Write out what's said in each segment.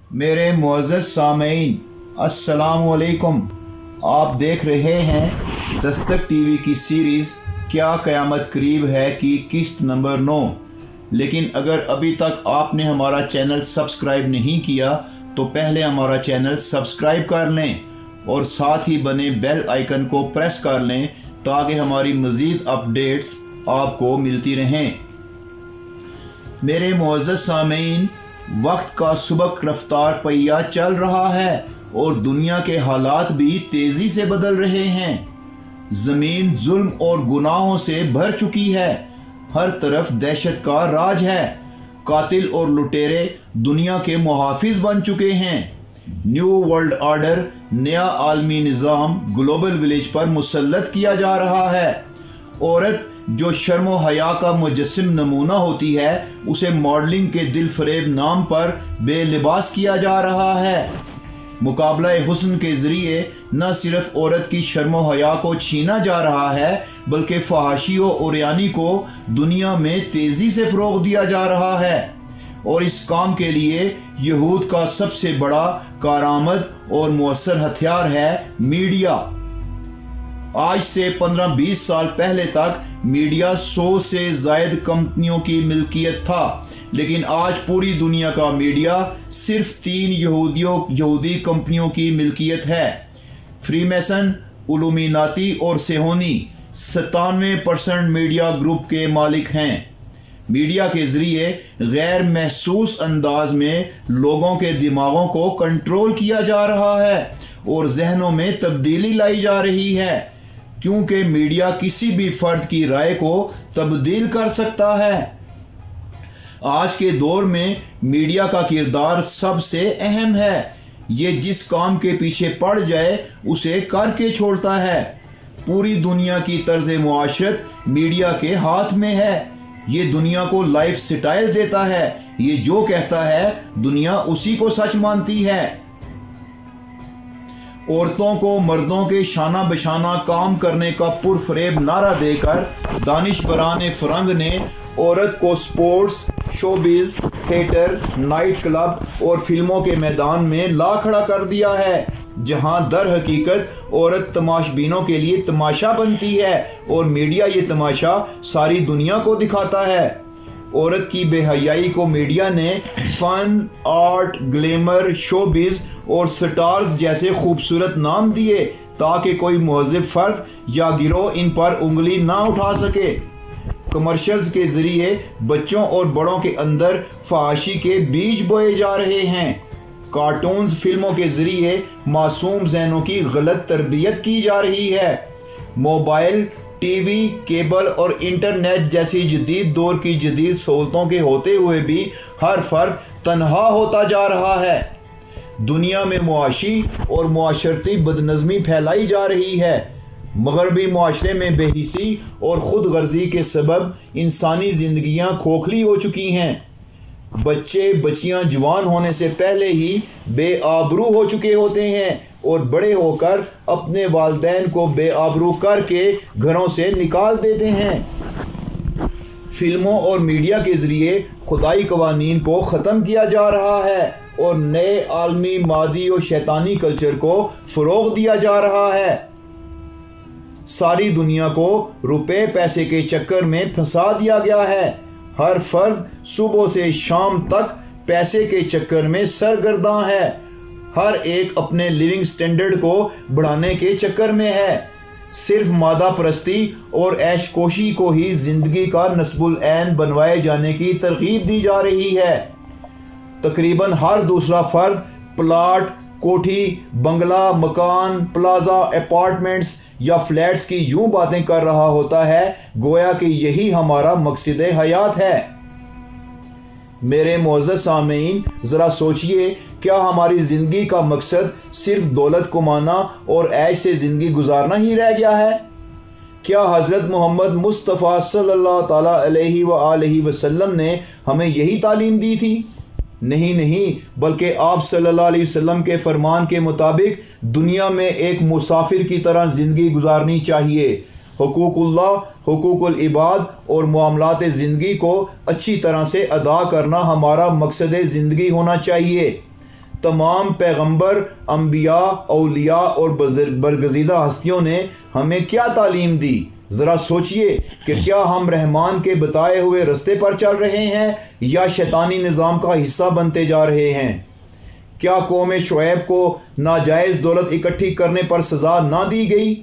मेरे मुअज़्ज़ज़ सामईन अस्सलाम वालेकुम। आप देख रहे हैं दस्तक टीवी की सीरीज़ क्या क़यामत करीब है की किस्त नंबर 9। लेकिन अगर अभी तक आपने हमारा चैनल सब्सक्राइब नहीं किया तो पहले हमारा चैनल सब्सक्राइब कर लें और साथ ही बने बेल आइकन को प्रेस कर लें ताकि हमारी मज़ीद अपडेट्स आपको मिलती रहें। मेरे मुअज़्ज़ज़ सामईन, वक्त का सुबक रफ्तार पहिया चल रहा है और दुनिया के हालात भी तेज़ी से बदल रहे हैं। ज़मीन जुल्म और गुनाहों से भर चुकी है, हर तरफ दहशत का राज है। कातिल और लुटेरे दुनिया के मुहाफिज बन चुके हैं। न्यू वर्ल्ड ऑर्डर, नया आलमी निज़ाम ग्लोबल विलेज पर मुसल्लत किया जा रहा है। औरत जो शर्म हया का मुजस्सिम नमूना होती है उसे मॉडलिंग के दिल फरेब नाम पर बेलिबास किया जा रहा है। मुकाबला हुस्न के ज़रिए न सिर्फ औरत की शर्म हया को छीना जा रहा है बल्कि फहाशी और उर्यानी को दुनिया में तेज़ी से फ़रोग़ दिया जा रहा है। और इस काम के लिए यहूद का सबसे बड़ा कारआमद और मुअस्सर हथियार है मीडिया। आज से 15-20 साल पहले तक मीडिया 100 से ज़ायद कंपनियों की मिल्कियत था, लेकिन आज पूरी दुनिया का मीडिया सिर्फ 3 यहूदी कंपनियों की मिल्कियत है। फ्रीमेसन, इल्यूमिनाती और सेहोनी 97% मीडिया ग्रुप के मालिक हैं। मीडिया के ज़रिए गैर महसूस अंदाज में लोगों के दिमागों को कंट्रोल किया जा रहा है और जहनों में तब्दीली लाई जा रही है, क्योंकि मीडिया किसी भी फर्द की राय को तब्दील कर सकता है। आज के दौर में मीडिया का किरदार सबसे अहम है। ये जिस काम के पीछे पड़ जाए उसे करके छोड़ता है। पूरी दुनिया की तर्ज मुआशरत मीडिया के हाथ में है। ये दुनिया को लाइफ स्टाइल देता है। ये जो कहता है दुनिया उसी को सच मानती है। औरतों को मर्दों के शाना बशाना काम करने का पुरफरेब नारा देकर दानिशवरान फरंग ने औरत को sports, showbiz, theatre, night club और फिल्मों के मैदान में ला खड़ा कर दिया है, जहां दर हकीकत औरत तमाशबीनों के लिए तमाशा बनती है और मीडिया ये तमाशा सारी दुनिया को दिखाता है। औरत की बेहयाई को मीडिया ने फन, आर्ट, ग्लैमर, शोबिज और स्टार्स जैसे खूबसूरत नाम दिए ताकि कोई मुहज़्ज़िब फर्द या गिरोह इन पर उंगली ना उठा सके। कमर्शियल्स के ज़रिए बच्चों और बड़ों के अंदर फहाशी के बीज बोए जा रहे हैं। कार्टून्स, फिल्मों के ज़रिए मासूम ज़हनों की गलत तरबियत की जा रही है। मोबाइल, टीवी, केबल और इंटरनेट जैसी जदीद दौर की जदीद सहूलतों के होते हुए भी हर फर्द तन्हा होता जा रहा है। दुनिया में मुआशी और मुआशरती बदनज़मी फैलाई जा रही है। मगरबी मुआशरे में बेहिसी और ख़ुद गर्जी के सबब इंसानी ज़िंदगियाँ खोखली हो चुकी हैं। बच्चे बच्चियाँ जवान होने से पहले ही बेआबरू हो चुके होते हैं और बड़े होकर अपने वालिदैन को बेआबरू करके घरों से निकाल देते हैं। फिल्मों और मीडिया के ज़रिए खुदाई कवानीन को ख़त्म किया जा रहा है और नए आलमी मादी और शैतानी कल्चर को फ़रोग़ दिया जा रहा है। सारी दुनिया को रुपए पैसे के चक्कर में फंसा दिया गया है। हर फर्द सुबह से शाम तक पैसे के चक्कर में सरगर्दां है। हर एक अपने लिविंग स्टैंडर्ड को बढ़ाने के चक्कर में है। सिर्फ मादा परस्ती और ऐशकोशी को ही जिंदगी का नस्बुल ऐन बनवाए जाने की तरगीब दी जा रही है। तकरीबन हर दूसरा फर्द प्लाट, कोठी, बंगला, मकान, प्लाजा, अपार्टमेंट्स या फ्लैट्स की यूं बातें कर रहा होता है गोया कि यही हमारा मकसद हयात है। मेरे मुअज़्ज़ज़ सामईन, ज़रा सोचिए, क्या हमारी ज़िंदगी का मकसद सिर्फ दौलत कमाना और ऐश से ज़िंदगी गुजारना ही रह गया है? क्या हज़रत मोहम्मद मुस्तफ़ा सल्लल्लाहु ताला अलैहि वसल्लम ने हमें यही तालीम दी थी? नहीं, बल्कि आप सल्लल्लाहु अलैहि वसल्लम के फरमान के मुताबिक दुनिया में एक मुसाफिर की तरह ज़िंदगी गुजारनी चाहिए। हुकूकुल्लाह, हुकूकुल इबाद और मामलात ज़िंदगी को अच्छी तरह से अदा करना हमारा मकसद ज़िंदगी होना चाहिए। تمام پیغمبر، انبیاء، اولیاء اور برگزیدہ ہستیوں نے ہمیں کیا تعلیم دی؟ ذرا سوچئے کہ کیا ہم رحمان کے بتائے ہوئے رستے پر چل رہے ہیں یا شیطانی نظام کا حصہ بنتے جا رہے ہیں؟ کیا قوم شعیب کو ناجائز دولت اکٹھی کرنے پر سزا نہ دی گئی؟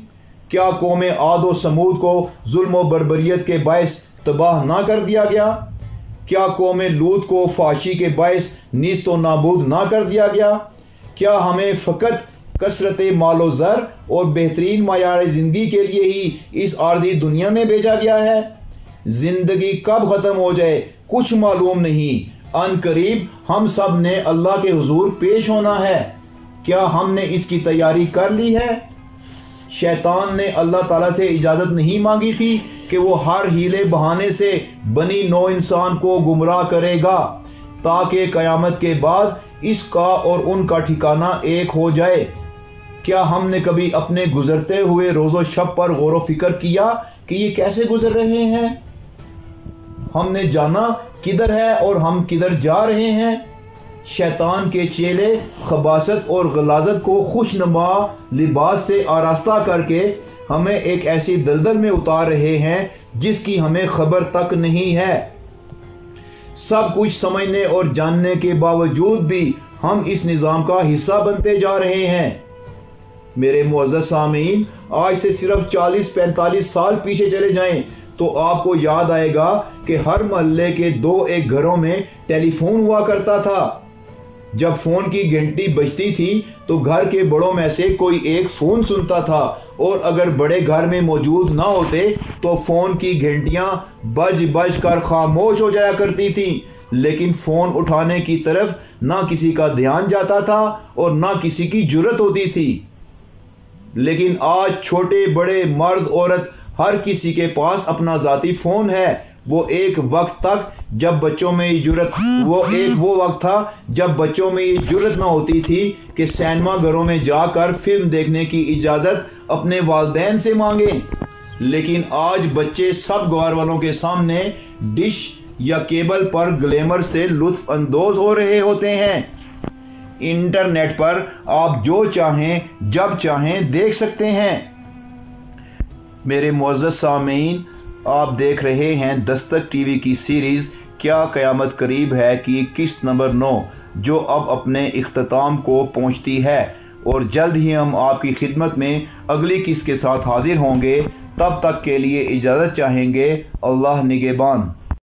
کیا قوم عاد و سمود کو ظلم و بربریت کے باعث تباہ نہ کر دیا گیا؟ کیا قوم لوط کو فحاشی کے باعث نیست و نابود نہ کر دیا گیا؟ کیا ہمیں فقط کثرت مال و زر اور بہترین معیار زندگی کے لیے ہی اس عارضی دنیا میں بھیجا گیا ہے؟ زندگی کب ختم ہو جائے کچھ معلوم نہیں۔ ان قریب ہم سب نے اللہ کے حضور پیش ہونا ہے۔ کیا ہم نے اس کی تیاری کر لی ہے؟ شیطان نے اللہ تعالیٰ سے اجازت نہیں مانگی تھی کہ وہ ہر ہیلے بہانے سے بنی نو انسان کو گمراہ کرے گا تاکہ قیامت کے بعد اس کا اور ان کا ٹھکانہ ایک ہو جائے۔ کیا ہم نے کبھی اپنے گزرتے ہوئے روز و شب پر غور و فکر کیا کہ یہ کیسے گزر رہے ہیں؟ ہم نے جانا کدھر ہے اور ہم کدھر جا رہے ہیں؟ شیطان کے چیلے خباثت اور غلاظت کو خوش نما لباس سے آراستہ کر کے ہمیں ایک ایسی دلدل میں اتار رہے ہیں جس کی ہمیں خبر تک نہیں ہے۔ سب کچھ سمجھنے اور جاننے کے باوجود بھی ہم اس نظام کا حصہ بنتے جا رہے ہیں۔ میرے معزز سامعین، آج سے صرف 40-45 سال پیچھے چلے جائیں تو آپ کو یاد آئے گا کہ ہر محلے کے 2-1 گھروں میں ٹیلی فون ہوا کرتا تھا۔ جب فون کی گھنٹی بجتی تھی تو گھر کے بڑوں میں سے کوئی ایک فون سنتا تھا، اور اگر بڑے گھر میں موجود نہ ہوتے تو فون کی گھنٹیاں بج بج کر خاموش ہو جایا کرتی تھیں، لیکن فون اٹھانے کی طرف نہ کسی کا دھیان جاتا تھا اور نہ کسی کی جرت ہوتی تھی۔ لیکن آج چھوٹے بڑے مرد عورت ہر کسی کے پاس اپنا ذاتی فون ہے۔ وہ وقت تھا جب بچوں میں یہ جرت نہ ہوتی تھی کہ سینما گھروں میں جا کر فلم دیکھنے کی اجازت اپنے والدین سے مانگیں، لیکن آج بچے سب گھر والوں کے سامنے ڈش یا کیبل پر گلیمر سے لطف اندوز ہو رہے ہوتے ہیں۔ انٹرنیٹ پر آپ جو چاہیں جب چاہیں دیکھ سکتے ہیں۔ میرے معزز سامعین، آپ دیکھ رہے ہیں دستک ٹی وی کی سیریز کیا قیامت قریب ہے کی قسط نمبر 9، جو اب اپنے اختتام کو پہنچتی ہے، اور جلد ہی ہم آپ کی خدمت میں اگلی قسط کے ساتھ حاضر ہوں گے۔ تب تک کے لیے اجازت چاہیں گے۔ اللہ نگہبان۔